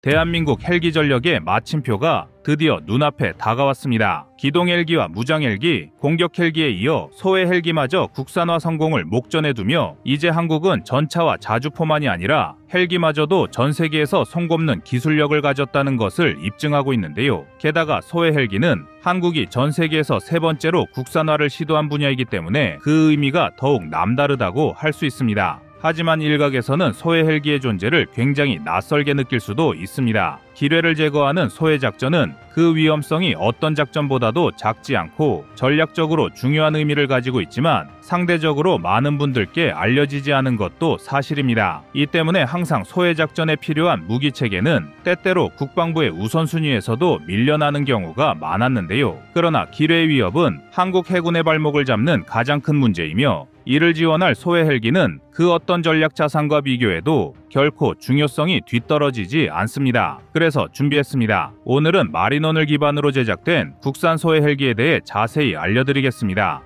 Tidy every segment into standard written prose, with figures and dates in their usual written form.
대한민국 헬기 전력의 마침표가 드디어 눈앞에 다가왔습니다. 기동 헬기와 무장 헬기, 공격 헬기에 이어 소해 헬기마저 국산화 성공을 목전에 두며 이제 한국은 전차와 자주포만이 아니라 헬기마저도 전 세계에서 손꼽는 기술력을 가졌다는 것을 입증하고 있는데요. 게다가 소해 헬기는 한국이 전 세계에서 세 번째로 국산화를 시도한 분야이기 때문에 그 의미가 더욱 남다르다고 할 수 있습니다. 하지만 일각에서는 소해 헬기의 존재를 굉장히 낯설게 느낄 수도 있습니다. 기뢰를 제거하는 소해 작전은 그 위험성이 어떤 작전보다도 작지 않고 전략적으로 중요한 의미를 가지고 있지만 상대적으로 많은 분들께 알려지지 않은 것도 사실입니다. 이 때문에 항상 소해 작전에 필요한 무기 체계는 때때로 국방부의 우선순위에서도 밀려나는 경우가 많았는데요. 그러나 기뢰의 위협은 한국 해군의 발목을 잡는 가장 큰 문제이며 이를 지원할 소해 헬기는 그 어떤 전략 자산과 비교해도 결코 중요성이 뒤떨어지지 않습니다. 그래서 준비했습니다. 오늘은 마린원을 기반으로 제작된 국산 소해 헬기에 대해 자세히 알려드리겠습니다.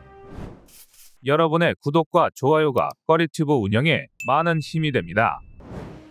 여러분의 구독과 좋아요가 꺼리튜브 운영에 많은 힘이 됩니다.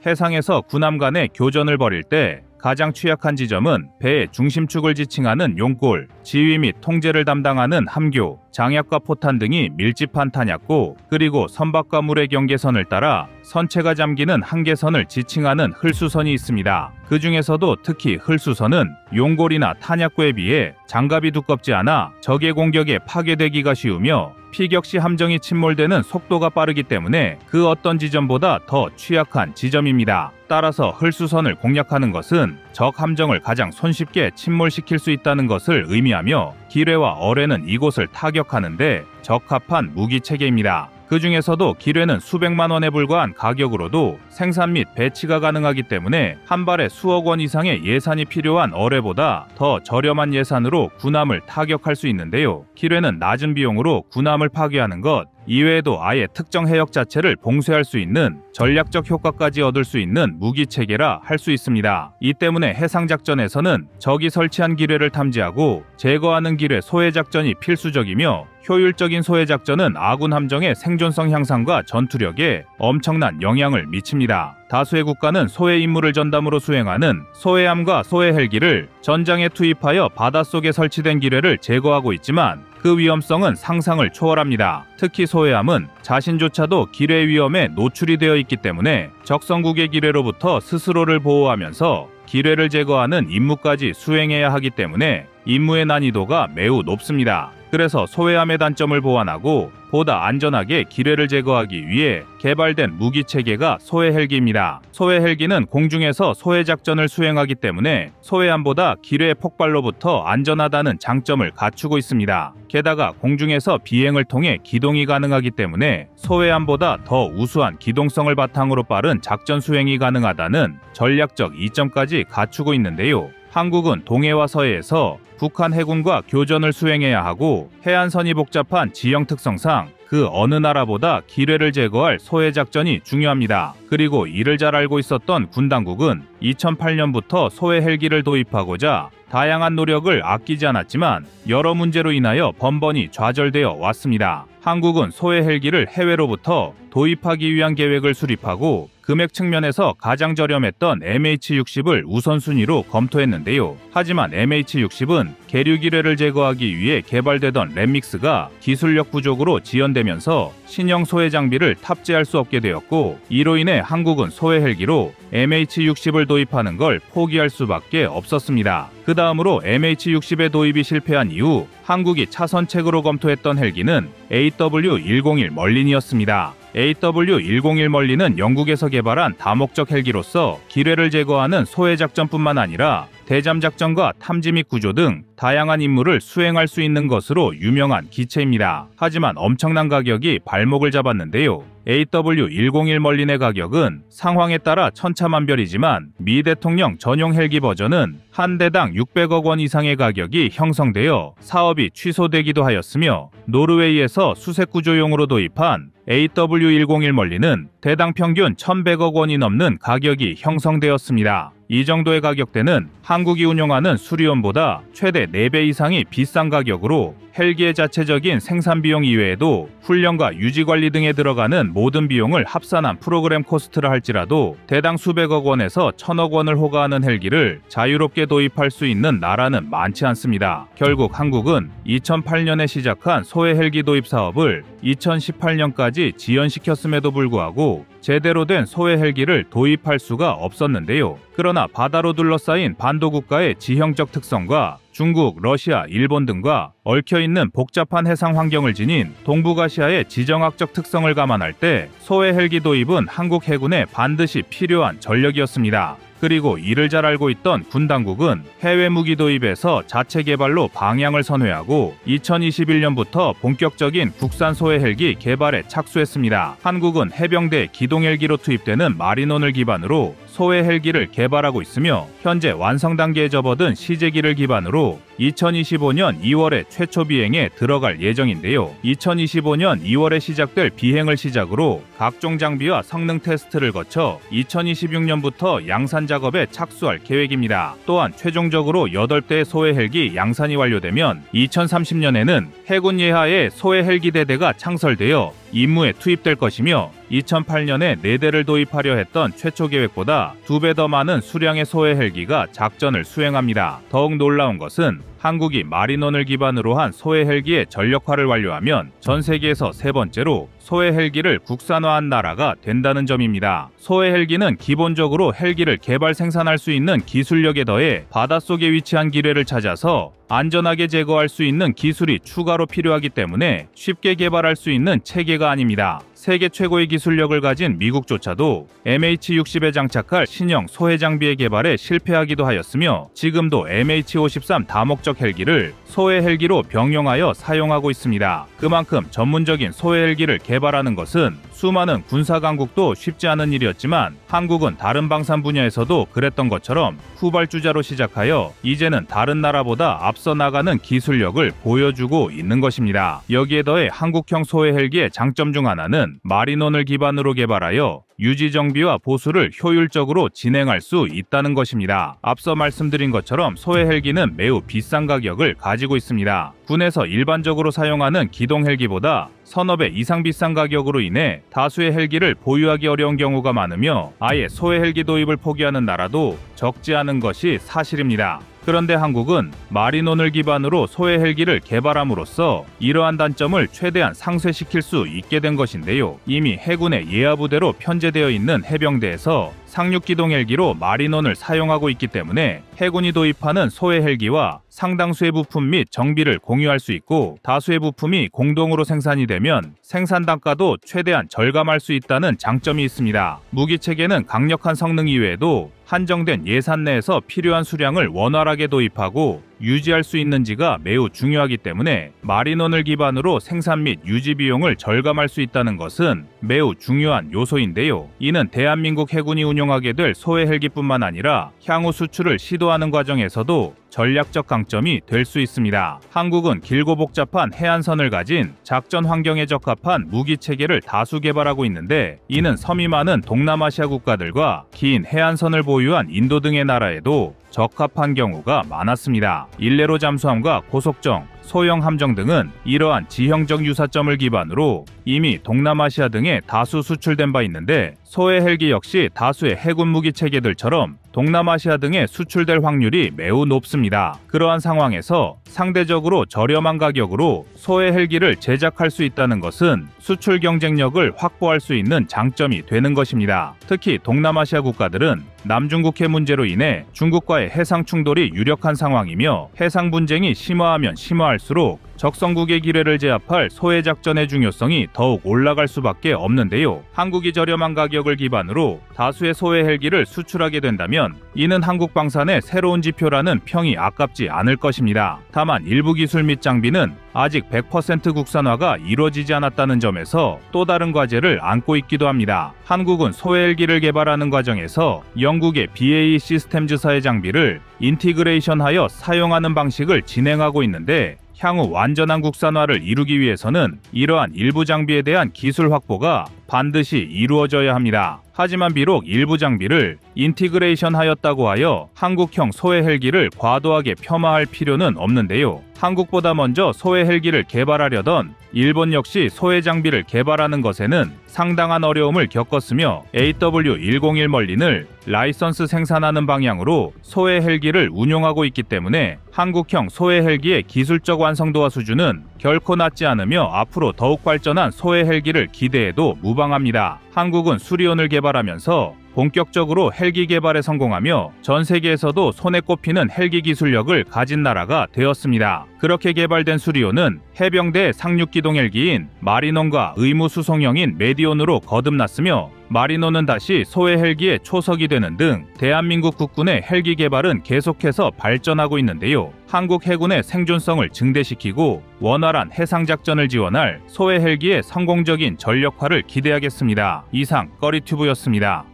해상에서 군함 간의 교전을 벌일 때 가장 취약한 지점은 배의 중심축을 지칭하는 용골, 지휘 및 통제를 담당하는 함교, 장약과 포탄 등이 밀집한 탄약고, 그리고 선박과 물의 경계선을 따라 선체가 잠기는 한계선을 지칭하는 흘수선이 있습니다. 그 중에서도 특히 흘수선은 용골이나 탄약고에 비해 장갑이 두껍지 않아 적의 공격에 파괴되기가 쉬우며 피격 시 함정이 침몰되는 속도가 빠르기 때문에 그 어떤 지점보다 더 취약한 지점입니다. 따라서 흘수선을 공략하는 것은 적 함정을 가장 손쉽게 침몰시킬 수 있다는 것을 의미하며 기뢰와 어뢰는 이곳을 타격하는데 적합한 무기 체계입니다. 그 중에서도 기뢰는 수백만 원에 불과한 가격으로도 생산 및 배치가 가능하기 때문에 한 발에 수억 원 이상의 예산이 필요한 어뢰보다 더 저렴한 예산으로 군함을 타격할 수 있는데요. 기뢰는 낮은 비용으로 군함을 파괴하는 것 이외에도 아예 특정 해역 자체를 봉쇄할 수 있는 전략적 효과까지 얻을 수 있는 무기 체계라 할 수 있습니다. 이 때문에 해상작전에서는 적이 설치한 기뢰를 탐지하고 제거하는 기뢰 소해 작전이 필수적이며 효율적인 소해 작전은 아군 함정의 생존성 향상과 전투력에 엄청난 영향을 미칩니다. 다수의 국가는 소해 임무를 전담으로 수행하는 소해함과 소해 헬기를 전장에 투입하여 바닷속에 설치된 기뢰를 제거하고 있지만 그 위험성은 상상을 초월합니다. 특히 소해함은 자신조차도 기뢰 위험에 노출이 되어 있기 때문에 적성국의 기뢰로부터 스스로를 보호하면서 기뢰를 제거하는 임무까지 수행해야 하기 때문에 임무의 난이도가 매우 높습니다. 그래서 소해함의 단점을 보완하고 보다 안전하게 기뢰를 제거하기 위해 개발된 무기 체계가 소해 헬기입니다. 소해 헬기는 공중에서 소해 작전을 수행하기 때문에 소해함보다 기뢰 폭발로부터 안전하다는 장점을 갖추고 있습니다. 게다가 공중에서 비행을 통해 기동이 가능하기 때문에 소해함보다 더 우수한 기동성을 바탕으로 빠른 작전 수행이 가능하다는 전략적 이점까지 갖추고 있는데요. 한국은 동해와 서해에서 북한 해군과 교전을 수행해야 하고 해안선이 복잡한 지형 특성상 그 어느 나라보다 기뢰를 제거할 소해 작전이 중요합니다. 그리고 이를 잘 알고 있었던 군 당국은 2008년부터 소해 헬기를 도입하고자 다양한 노력을 아끼지 않았지만 여러 문제로 인하여 번번이 좌절되어 왔습니다. 한국은 소해 헬기를 해외로부터 도입하기 위한 계획을 수립하고 금액 측면에서 가장 저렴했던 MH60을 우선순위로 검토했는데요. 하지만 MH60은 계류 기뢰를 제거하기 위해 개발되던 램믹스가 기술력 부족으로 지연되면서 신형 소해 장비를 탑재할 수 없게 되었고 이로 인해 한국은 소해 헬기로 MH60을 도입하는 걸 포기할 수밖에 없었습니다. 그 다음으로 MH60의 도입이 실패한 이후 한국이 차선책으로 검토했던 헬기는 AW101 멀린이었습니다. AW101 멀린은 영국에서 개발한 다목적 헬기로서 기뢰를 제거하는 소해 작전뿐만 아니라 대잠 작전과 탐지 및 구조 등 다양한 임무를 수행할 수 있는 것으로 유명한 기체입니다. 하지만 엄청난 가격이 발목을 잡았는데요. AW101 멀린의 가격은 상황에 따라 천차만별이지만 미 대통령 전용 헬기 버전은 한 대당 600억 원 이상의 가격이 형성되어 사업이 취소되기도 하였으며 노르웨이에서 수색 구조용으로 도입한 AW101 멀린은 대당 평균 1100억 원이 넘는 가격이 형성되었습니다. 이 정도의 가격대는 한국이 운용하는 수리온보다 최대 4배 이상이 비싼 가격으로 헬기의 자체적인 생산 비용 이외에도 훈련과 유지 관리 등에 들어가는 모든 비용을 합산한 프로그램 코스트를 할지라도 대당 수백억 원에서 천억 원을 호가하는 헬기를 자유롭게 도입할 수 있는 나라는 많지 않습니다. 결국 한국은 2008년에 시작한 소해 헬기 도입 사업을 2018년까지 지연시켰음에도 불구하고 제대로 된 소해 헬기를 도입할 수가 없었는데요. 그러나 바다로 둘러싸인 반도 국가의 지형적 특성과 중국, 러시아, 일본 등과 얽혀있는 복잡한 해상 환경을 지닌 동북아시아의 지정학적 특성을 감안할 때 소해 헬기 도입은 한국 해군에 반드시 필요한 전력이었습니다. 그리고 이를 잘 알고 있던 군 당국은 해외 무기 도입에서 자체 개발로 방향을 선회하고 2021년부터 본격적인 국산 소해 헬기 개발에 착수했습니다. 한국은 해병대 기동 헬기로 투입되는 마린원을 기반으로 소해 헬기를 개발하고 있으며 현재 완성 단계에 접어든 시제기를 기반으로 2025년 2월에 최초 비행에 들어갈 예정인데요. 2025년 2월에 시작될 비행을 시작으로 각종 장비와 성능 테스트를 거쳐 2026년부터 양산 작업에 착수할 계획입니다. 또한 최종적으로 8대의 소해 헬기 양산이 완료되면 2030년에는 해군 예하의 소해 헬기 대대가 창설되어 임무에 투입될 것이며 2008년에 4대를 도입하려 했던 최초 계획보다 2배 더 많은 수량의 소해 헬기가 작전을 수행합니다. 더욱 놀라운 것은 한국이 마린원을 기반으로 한 소해 헬기의 전력화를 완료하면 전 세계에서 3번째로 소해 헬기를 국산화한 나라가 된다는 점입니다. 소해 헬기는 기본적으로 헬기를 개발 생산할 수 있는 기술력에 더해 바닷속에 위치한 기뢰를 찾아서 안전하게 제거할 수 있는 기술이 추가로 필요하기 때문에 쉽게 개발할 수 있는 체계가 아닙니다. 세계 최고의 기술력을 가진 미국조차도 MH-60에 장착할 신형 소해 장비의 개발에 실패하기도 하였으며 지금도 MH-53 다목적 헬기를 소해 헬기로 병용하여 사용하고 있습니다. 그만큼 전문적인 소해 헬기를 개발하는 것은 수많은 군사 강국도 쉽지 않은 일이었지만 한국은 다른 방산 분야에서도 그랬던 것처럼 후발주자로 시작하여 이제는 다른 나라보다 앞서 나가는 기술력을 보여주고 있는 것입니다. 여기에 더해 한국형 소해 헬기의 장점 중 하나는 마린원을 기반으로 개발하여 유지 정비와 보수를 효율적으로 진행할 수 있다는 것입니다. 앞서 말씀드린 것처럼 소해 헬기는 매우 비싼 가격을 가지고 있습니다. 군에서 일반적으로 사용하는 기동 헬기보다 서너 배 이상 비싼 가격으로 인해 다수의 헬기를 보유하기 어려운 경우가 많으며 아예 소해 헬기 도입을 포기하는 나라도 적지 않은 것이 사실입니다. 그런데 한국은 마린원을 기반으로 소해 헬기를 개발함으로써 이러한 단점을 최대한 상쇄시킬 수 있게 된 것인데요. 이미 해군의 예하부대로 편제되어 있는 해병대에서 상륙기동 헬기로 마린원을 사용하고 있기 때문에 해군이 도입하는 소해 헬기와 상당수의 부품 및 정비를 공유할 수 있고 다수의 부품이 공동으로 생산이 되면 생산 단가도 최대한 절감할 수 있다는 장점이 있습니다. 무기체계는 강력한 성능 이외에도 한정된 예산 내에서 필요한 수량을 원활하게 도입하고 유지할 수 있는지가 매우 중요하기 때문에 마린원을 기반으로 생산 및 유지 비용을 절감할 수 있다는 것은 매우 중요한 요소인데요. 이는 대한민국 해군이 운용하게 될 소해 헬기뿐만 아니라 향후 수출을 시도하는 과정에서도 전략적 강점이 될 수 있습니다. 한국은 길고 복잡한 해안선을 가진 작전 환경에 적합한 무기 체계를 다수 개발하고 있는데 이는 섬이 많은 동남아시아 국가들과 긴 해안선을 보유한 인도 등의 나라에도 적합한 경우가 많았습니다. 일례로 잠수함과 고속정, 소형 함정 등은 이러한 지형적 유사점을 기반으로 이미 동남아시아 등에 다수 수출된 바 있는데 소해 헬기 역시 다수의 해군 무기 체계들처럼 동남아시아 등에 수출될 확률이 매우 높습니다. 그러한 상황에서 상대적으로 저렴한 가격으로 소해 헬기를 제작할 수 있다는 것은 수출 경쟁력을 확보할 수 있는 장점이 되는 것입니다. 특히 동남아시아 국가들은 남중국해 문제로 인해 중국과의 해상 충돌이 유력한 상황이며 해상 분쟁이 심화하면 심화할수록 적성국의 기뢰를 제압할 소해 작전의 중요성이 더욱 올라갈 수밖에 없는데요. 한국이 저렴한 가격을 기반으로 다수의 소해 헬기를 수출하게 된다면 이는 한국 방산의 새로운 지표라는 평이 아깝지 않을 것입니다. 다만 일부 기술 및 장비는 아직 100% 국산화가 이루어지지 않았다는 점에서 또 다른 과제를 안고 있기도 합니다. 한국은 소해 헬기를 개발하는 과정에서 영국의 BAE 시스템즈사의 장비를 인티그레이션하여 사용하는 방식을 진행하고 있는데 향후 완전한 국산화를 이루기 위해서는 이러한 일부 장비에 대한 기술 확보가 반드시 이루어져야 합니다. 하지만 비록 일부 장비를 인티그레이션 하였다고 하여 한국형 소해 헬기를 과도하게 폄하할 필요는 없는데요. 한국보다 먼저 소해 헬기를 개발하려던 일본 역시 소해 장비를 개발하는 것에는 상당한 어려움을 겪었으며 AW101 멀린을 라이선스 생산하는 방향으로 소해 헬기를 운용하고 있기 때문에 한국형 소해 헬기의 기술적 완성도와 수준은 결코 낮지 않으며 앞으로 더욱 발전한 소해 헬기를 기대해도 무방합니다. 한국은 수리온을 개발하면서 본격적으로 헬기 개발에 성공하며 전 세계에서도 손에 꼽히는 헬기 기술력을 가진 나라가 되었습니다. 그렇게 개발된 수리온은 해병대 상륙기동 헬기인 마리논과 의무 수송형인 메디온으로 거듭났으며 마리논은 다시 소해 헬기의 초석이 되는 등 대한민국 국군의 헬기 개발은 계속해서 발전하고 있는데요. 한국 해군의 생존성을 증대시키고 원활한 해상작전을 지원할 소해 헬기의 성공적인 전력화를 기대하겠습니다. 이상 꺼리튜브였습니다.